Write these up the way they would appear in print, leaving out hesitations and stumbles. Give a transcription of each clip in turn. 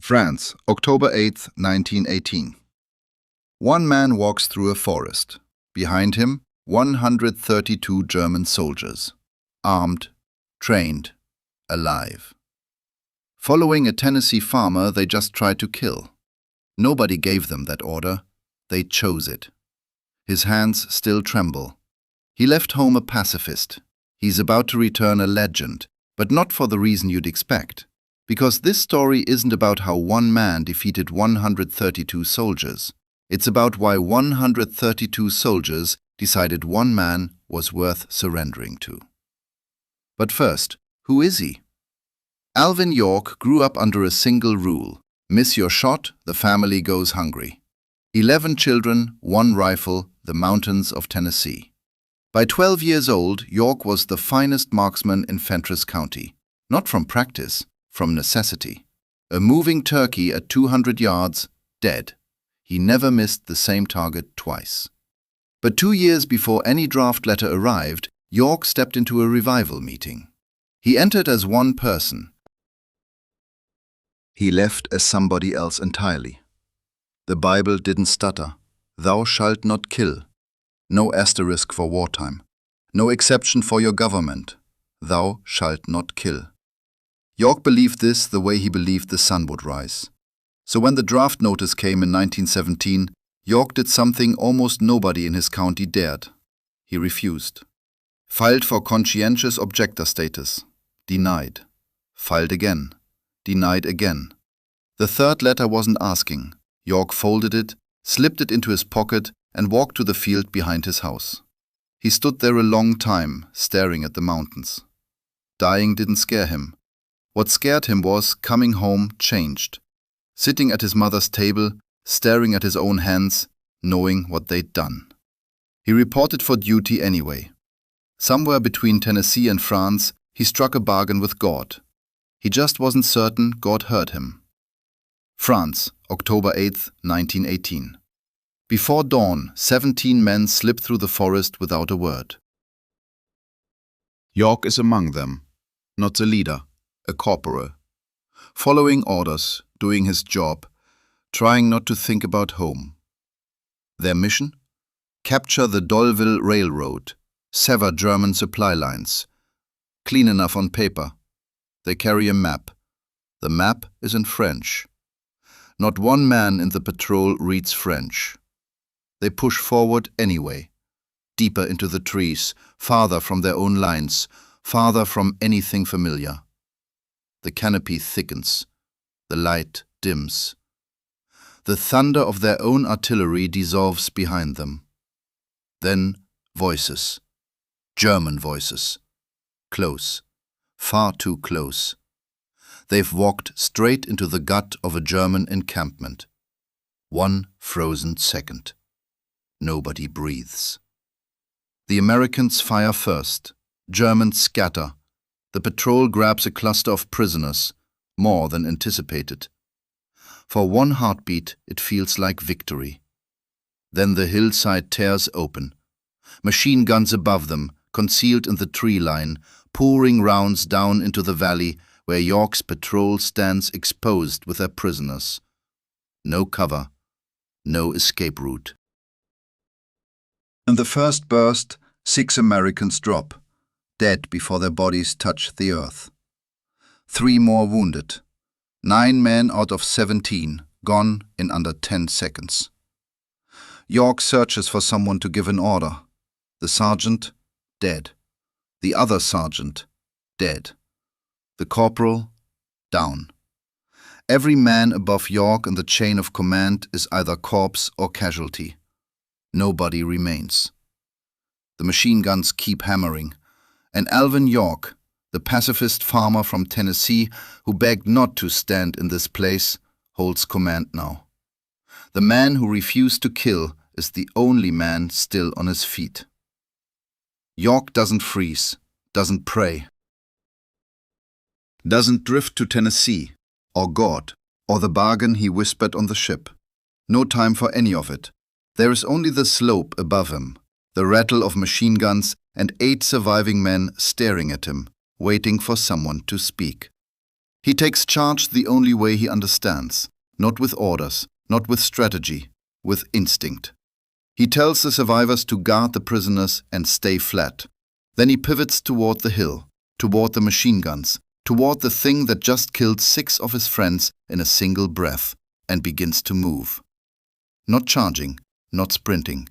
France, October 8, 1918. One man walks through a forest. Behind him, 132 German soldiers, armed, trained, alive. Following a Tennessee farmer they just tried to kill. Nobody gave them that order. They chose it. His hands still tremble. He left home a pacifist. He's about to return a legend, but not for the reason you'd expect. Because this story isn't about how one man defeated 132 soldiers. It's about why 132 soldiers decided one man was worth surrendering to. But first, who is he? Alvin York grew up under a single rule. Miss your shot, the family goes hungry. 11 children, 1 rifle, the mountains of Tennessee. By 12 years old, York was the finest marksman in Fentress County. Not from practice, from necessity. A moving turkey at 200 yards, dead. He never missed the same target twice. But 2 years before any draft letter arrived, York stepped into a revival meeting. He entered as one person. He left as somebody else entirely. The Bible didn't stutter. Thou shalt not kill. No asterisk for wartime. No exception for your government. Thou shalt not kill. York believed this the way he believed the sun would rise. So when the draft notice came in 1917, York did something almost nobody in his county dared. He refused. Filed for conscientious objector status. Denied. Filed again. Denied again. The third letter wasn't asking. York folded it, slipped it into his pocket, and walked to the field behind his house. He stood there a long time, staring at the mountains. Dying didn't scare him. What scared him was coming home changed. Sitting at his mother's table, staring at his own hands, knowing what they'd done. He reported for duty anyway. Somewhere between Tennessee and France, he struck a bargain with God. He just wasn't certain God heard him. France, October 8, 1918. Before dawn, 17 men slipped through the forest without a word. York is among them, not the leader, a corporal. Following orders, doing his job, trying not to think about home. Their mission? Capture the Dolville Railroad, sever German supply lines. Clean enough on paper. They carry a map. The map is in French. Not one man in the patrol reads French. They push forward anyway, deeper into the trees, farther from their own lines, farther from anything familiar. The canopy thickens. The light dims. The thunder of their own artillery dissolves behind them. Then voices. German voices. Close. Far too close. They've walked straight into the gut of a German encampment. 1 frozen second. Nobody breathes. The Americans fire first. Germans scatter. The patrol grabs a cluster of prisoners, more than anticipated. For 1 heartbeat, it feels like victory. Then the hillside tears open. Machine guns above them, concealed in the tree line, pouring rounds down into the valley where York's patrol stands exposed with their prisoners. No cover, no escape route. In the first burst, 6 Americans drop, dead before their bodies touch the earth. 3 more wounded. 9 men out of 17 gone in under 10 seconds. York searches for someone to give an order. The sergeant, dead. The other sergeant, dead. The corporal, down. Every man above York in the chain of command is either corpse or casualty. Nobody remains. The machine guns keep hammering, and Alvin York, the pacifist farmer from Tennessee who begged not to stand in this place, holds command now. The man who refused to kill is the only man still on his feet. York doesn't freeze, doesn't pray. Doesn't drift to Tennessee, or God, or the bargain he whispered on the ship. No time for any of it. There is only the slope above him, the rattle of machine guns, and 8 surviving men staring at him, waiting for someone to speak. He takes charge the only way he understands, not with orders, not with strategy, with instinct. He tells the survivors to guard the prisoners and stay flat. Then he pivots toward the hill, toward the machine guns, toward the thing that just killed 6 of his friends in a single breath, and begins to move. Not charging, not sprinting.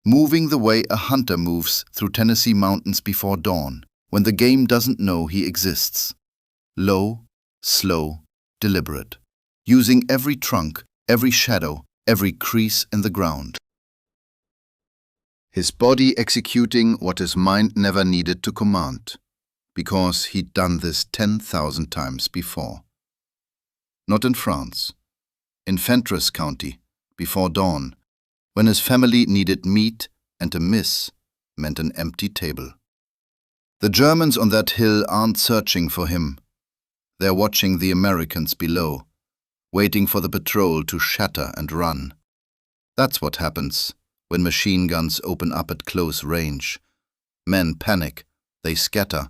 Moving the way a hunter moves through Tennessee mountains before dawn, when the game doesn't know he exists. Low, slow, deliberate. Using every trunk, every shadow, every crease in the ground. His body executing what his mind never needed to command, because he'd done this 10,000 times before. Not in France. In Fentress County, before dawn, when his family needed meat and a miss meant an empty table. The Germans on that hill aren't searching for him. They're watching the Americans below, waiting for the patrol to shatter and run. That's what happens when machine guns open up at close range. Men panic, they scatter,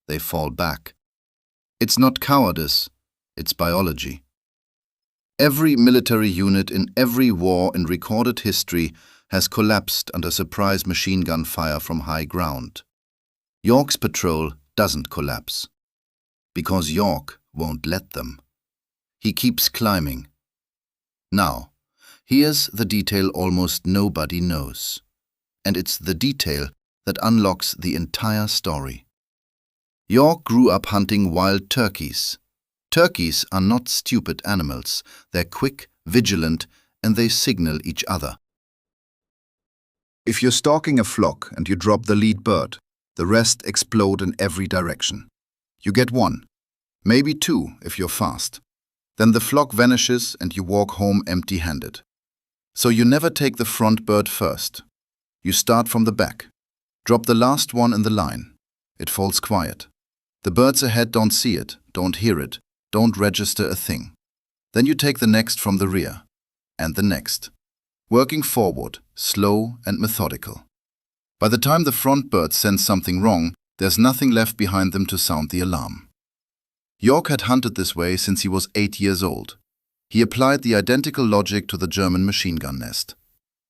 they fall back. It's not cowardice, it's biology. Every military unit in every war in recorded history has collapsed under surprise machine gun fire from high ground. York's patrol doesn't collapse, because York won't let them. He keeps climbing. Now, here's the detail almost nobody knows, and it's the detail that unlocks the entire story. York grew up hunting wild turkeys. Turkeys are not stupid animals. They're quick, vigilant, and they signal each other. If you're stalking a flock and you drop the lead bird, the rest explode in every direction. You get 1, maybe 2 if you're fast. Then the flock vanishes and you walk home empty-handed. So you never take the front bird first. You start from the back. Drop the last one in the line. It falls quiet. The birds ahead don't see it, don't hear it, don't register a thing. Then you take the next from the rear, and the next, working forward, slow and methodical. By the time the front bird sense something wrong, there's nothing left behind them to sound the alarm. York had hunted this way since he was 8 years old. He applied the identical logic to the German machine gun nest.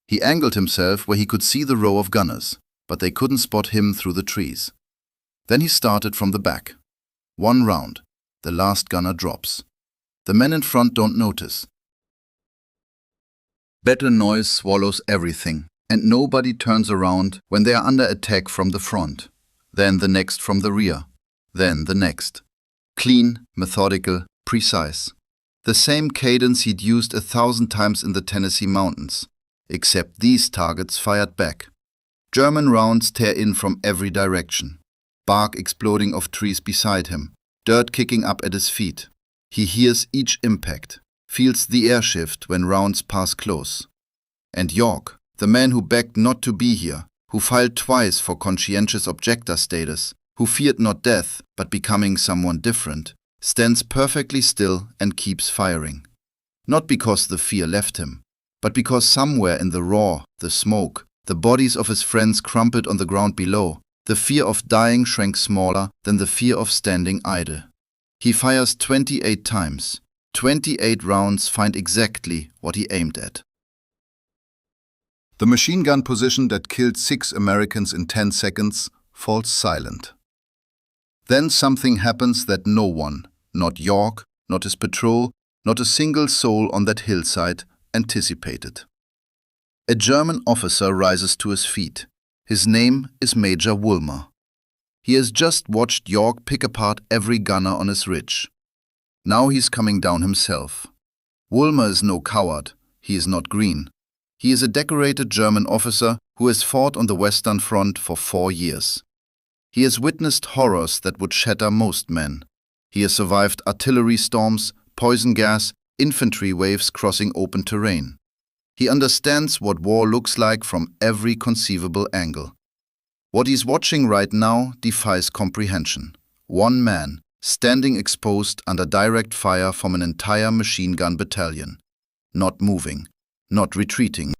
He angled himself where he could see the row of gunners, but they couldn't spot him through the trees. Then he started from the back. 1 round. The last gunner drops. The men in front don't notice. Battle noise swallows everything, and nobody turns around when they are under attack from the front. Then the next from the rear. Then the next. Clean, methodical, precise. The same cadence he'd used 1,000 times in the Tennessee mountains, except these targets fired back. German rounds tear in from every direction. Bark exploding off trees beside him. Dirt kicking up at his feet. He hears each impact, feels the air shift when rounds pass close. And York, the man who begged not to be here, who filed twice for conscientious objector status, who feared not death but becoming someone different, stands perfectly still and keeps firing. Not because the fear left him, but because somewhere in the roar, the smoke, the bodies of his friends crumpled on the ground below, the fear of dying shrank smaller than the fear of standing idle. He fires 28 times. 28 rounds find exactly what he aimed at. The machine gun position that killed 6 Americans in 10 seconds falls silent. Then something happens that no one, not York, not his patrol, not a single soul on that hillside, anticipated. A German officer rises to his feet. His name is Major Woolmer. He has just watched York pick apart every gunner on his ridge. Now he's coming down himself. Woolmer is no coward. He is not green. He is a decorated German officer who has fought on the Western Front for 4 years. He has witnessed horrors that would shatter most men. He has survived artillery storms, poison gas, infantry waves crossing open terrain. He understands what war looks like from every conceivable angle. What he's watching right now defies comprehension. 1 man, standing exposed under direct fire from an entire machine gun battalion. Not moving, not retreating.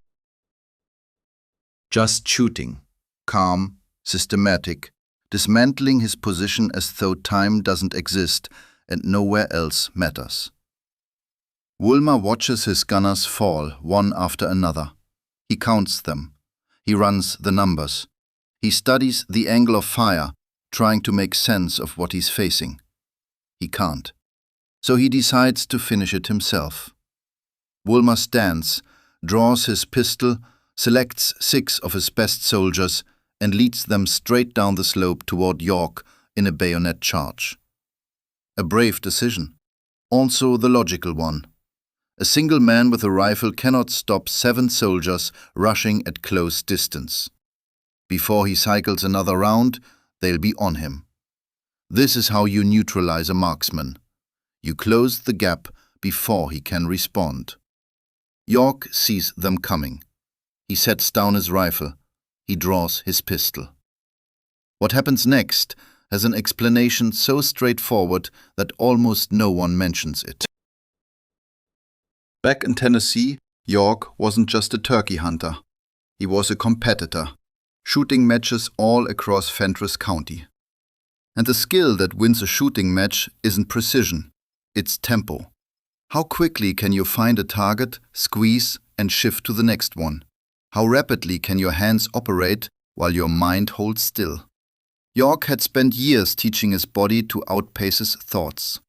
Just shooting. Calm, systematic, dismantling his position as though time doesn't exist, and nowhere else matters. Woolmer watches his gunners fall one after another. He counts them. He runs the numbers. He studies the angle of fire, trying to make sense of what he's facing. He can't. So he decides to finish it himself. Woolmer stands, draws his pistol, selects 6 of his best soldiers, and leads them straight down the slope toward York in a bayonet charge. A brave decision. Also the logical one. A single man with a rifle cannot stop 7 soldiers rushing at close distance. Before he cycles another round, they'll be on him. This is how you neutralize a marksman. You close the gap before he can respond. York sees them coming. He sets down his rifle. He draws his pistol. What happens next has an explanation so straightforward that almost no one mentions it. Back in Tennessee, York wasn't just a turkey hunter. He was a competitor, shooting matches all across Fentress County. And the skill that wins a shooting match isn't precision, it's tempo. How quickly can you find a target, squeeze, and shift to the next one? How rapidly can your hands operate while your mind holds still? York had spent years teaching his body to outpace his thoughts.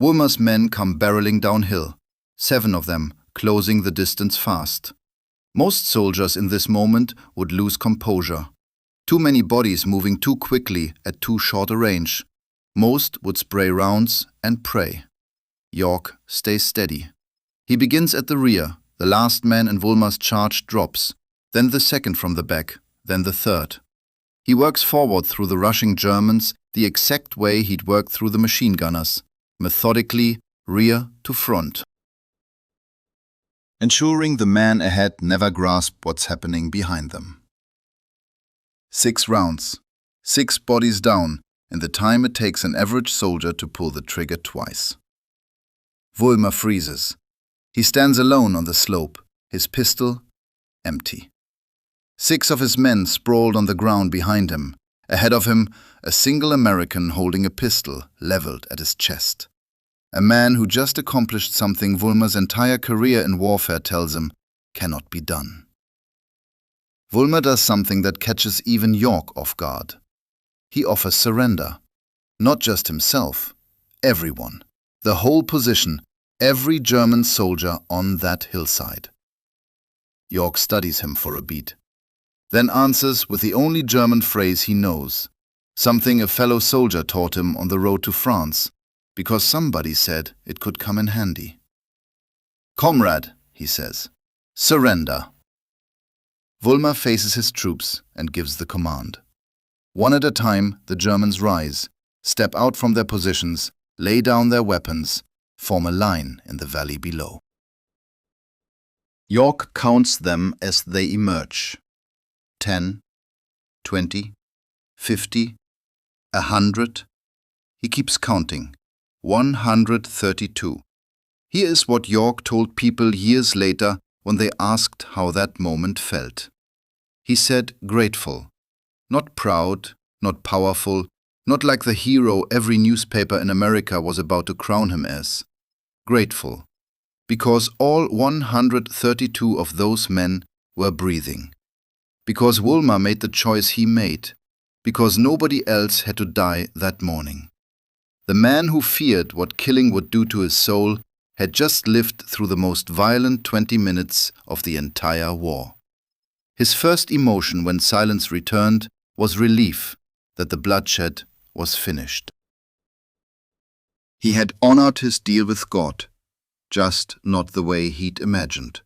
Woolmer's men come barreling downhill, 7 of them closing the distance fast. Most soldiers in this moment would lose composure. Too many bodies moving too quickly at too short a range. Most would spray rounds and pray. York stays steady. He begins at the rear. The last man in Woolmer's charge drops, then the second from the back, then the third. He works forward through the rushing Germans the exact way he'd worked through the machine gunners, methodically, rear to front. Ensuring the man ahead never grasp what's happening behind them. 6 rounds, 6 bodies down, in the time it takes an average soldier to pull the trigger twice. Woolmer freezes. He stands alone on the slope, his pistol empty. 6 of his men sprawled on the ground behind him. Ahead of him, a single American holding a pistol leveled at his chest. A man who just accomplished something Woolmer's entire career in warfare tells him cannot be done. Woolmer does something that catches even York off guard. He offers surrender. Not just himself, everyone. The whole position, every German soldier on that hillside. York studies him for a beat, then answers with the only German phrase he knows, something a fellow soldier taught him on the road to France, because somebody said it could come in handy. "Comrade," he says, "surrender." Woolmer faces his troops and gives the command. One at a time, the Germans rise, step out from their positions, lay down their weapons, form a line in the valley below. York counts them as they emerge. 10, 20, 50, 100. He keeps counting. 132. Here is what York told people years later when they asked how that moment felt. He said grateful. Not proud, not powerful, not like the hero every newspaper in America was about to crown him as. Grateful. Because all 132 of those men were breathing. Because Woolmer made the choice he made. Because nobody else had to die that morning. The man who feared what killing would do to his soul had just lived through the most violent 20 minutes of the entire war. His first emotion when silence returned was relief that the bloodshed was finished. He had honored his deal with God, just not the way he'd imagined.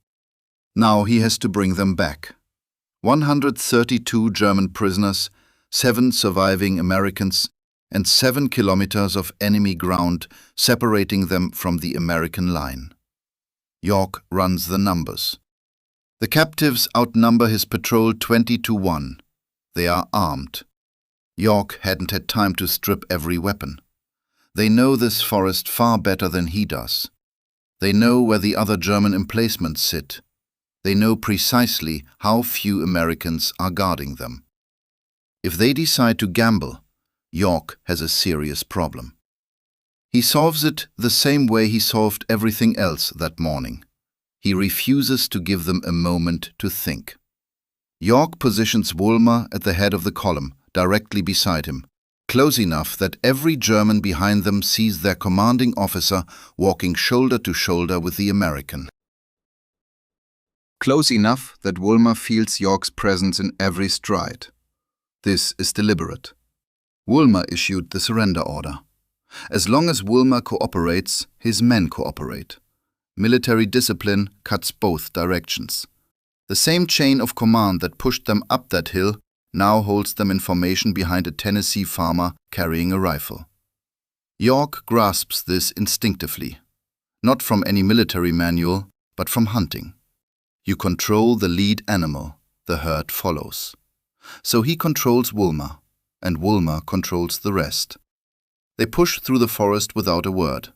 Now he has to bring them back. 132 German prisoners, 7 surviving Americans, and 7 kilometers of enemy ground separating them from the American line. York runs the numbers. The captives outnumber his patrol 20-1. They are armed. York hadn't had time to strip every weapon. They know this forest far better than he does. They know where the other German emplacements sit. They know precisely how few Americans are guarding them. If they decide to gamble, York has a serious problem. He solves it the same way he solved everything else that morning. He refuses to give them a moment to think. York positions Woolmer at the head of the column, directly beside him, close enough that every German behind them sees their commanding officer walking shoulder to shoulder with the American. Close enough that Woolmer feels York's presence in every stride. This is deliberate. Woolmer issued the surrender order. As long as Woolmer cooperates, his men cooperate. Military discipline cuts both directions. The same chain of command that pushed them up that hill now holds them in formation behind a Tennessee farmer carrying a rifle. York grasps this instinctively, not from any military manual, but from hunting. You control the lead animal, the herd follows. So he controls Woolmer, and Woolmer controls the rest. They push through the forest without a word.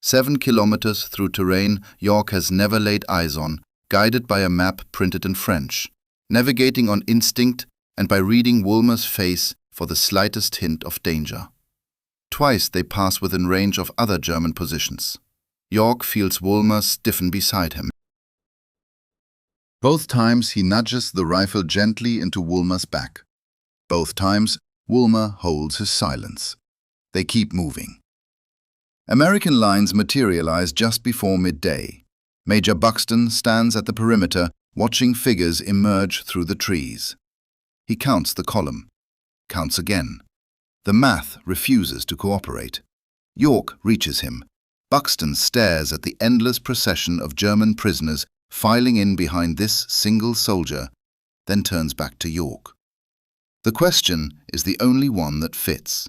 7 kilometers through terrain York has never laid eyes on, guided by a map printed in French, navigating on instinct and by reading Woolmer's face for the slightest hint of danger. Twice they pass within range of other German positions. York feels Woolmer stiffen beside him. Both times he nudges the rifle gently into Woolmer's back. Both times Woolmer holds his silence. They keep moving. American lines materialize just before midday. Major Buxton stands at the perimeter, watching figures emerge through the trees. He counts the column. Counts again. The math refuses to cooperate. York reaches him. Buxton stares at the endless procession of German prisoners filing in behind this single soldier, then turns back to York. The question is the only one that fits.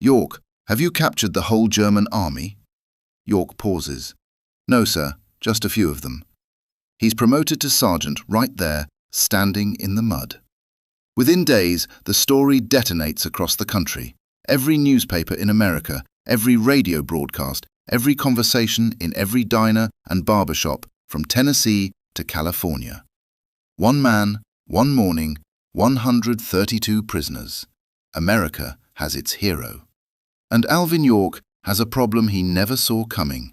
York, have you captured the whole German army? York pauses. No, sir, just a few of them. He's promoted to sergeant right there, standing in the mud. Within days, the story detonates across the country. Every newspaper in America, every radio broadcast, every conversation in every diner and barbershop, from Tennessee to California. One man, one morning, 132 prisoners. America has its hero. And Alvin York has a problem he never saw coming.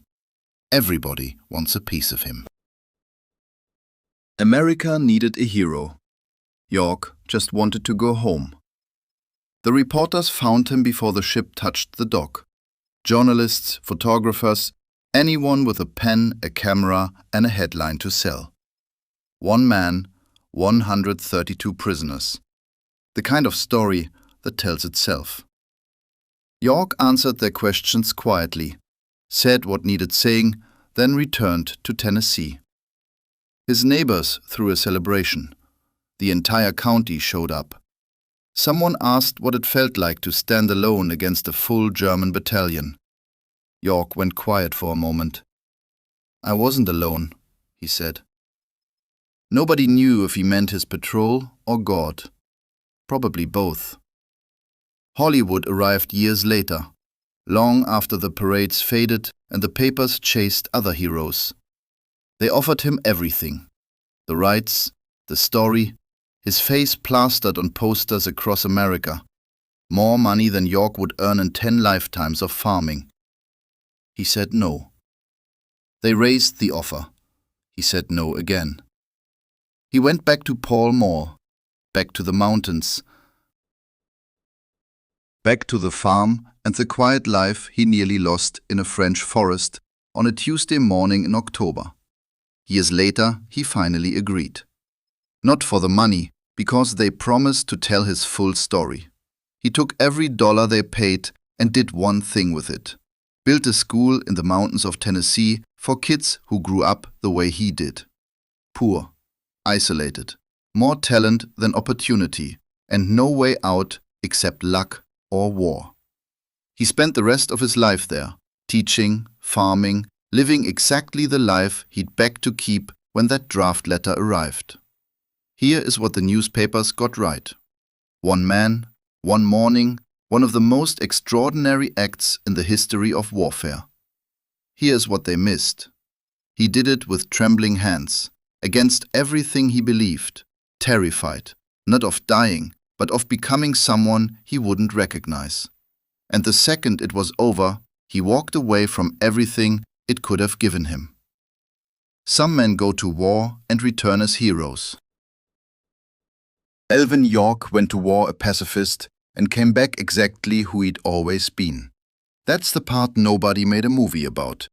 Everybody wants a piece of him. America needed a hero. York just wanted to go home. The reporters found him before the ship touched the dock. Journalists, photographers, anyone with a pen, a camera, and a headline to sell. One man, 132 prisoners. The kind of story that tells itself. York answered their questions quietly, said what needed saying, then returned to Tennessee. His neighbors threw a celebration. The entire county showed up. Someone asked what it felt like to stand alone against a full German battalion. York went quiet for a moment. I wasn't alone, he said. Nobody knew if he meant his patrol or God. Probably both. Hollywood arrived years later, long after the parades faded and the papers chased other heroes. They offered him everything. The rights, the story, his face plastered on posters across America. More money than York would earn in 10 lifetimes of farming. He said no. They raised the offer. He said no again. He went back to Pall Mall, back to the mountains, back to the farm and the quiet life he nearly lost in a French forest on a Tuesday morning in October. Years later, he finally agreed. Not for the money, because they promised to tell his full story. He took every dollar they paid and did one thing with it. Built a school in the mountains of Tennessee for kids who grew up the way he did. Poor, isolated, more talent than opportunity, and no way out except luck or war. He spent the rest of his life there, teaching, farming, living exactly the life he'd begged to keep when that draft letter arrived. Here is what the newspapers got right. One man, one morning, one of the most extraordinary acts in the history of warfare. Here's what they missed. He did it with trembling hands, against everything he believed, terrified, not of dying, but of becoming someone he wouldn't recognize. And the second it was over, He walked away from everything it could have given him. Some men go to war and return as heroes. Alvin York went to war a pacifist and came back exactly who he'd always been. That's the part nobody made a movie about.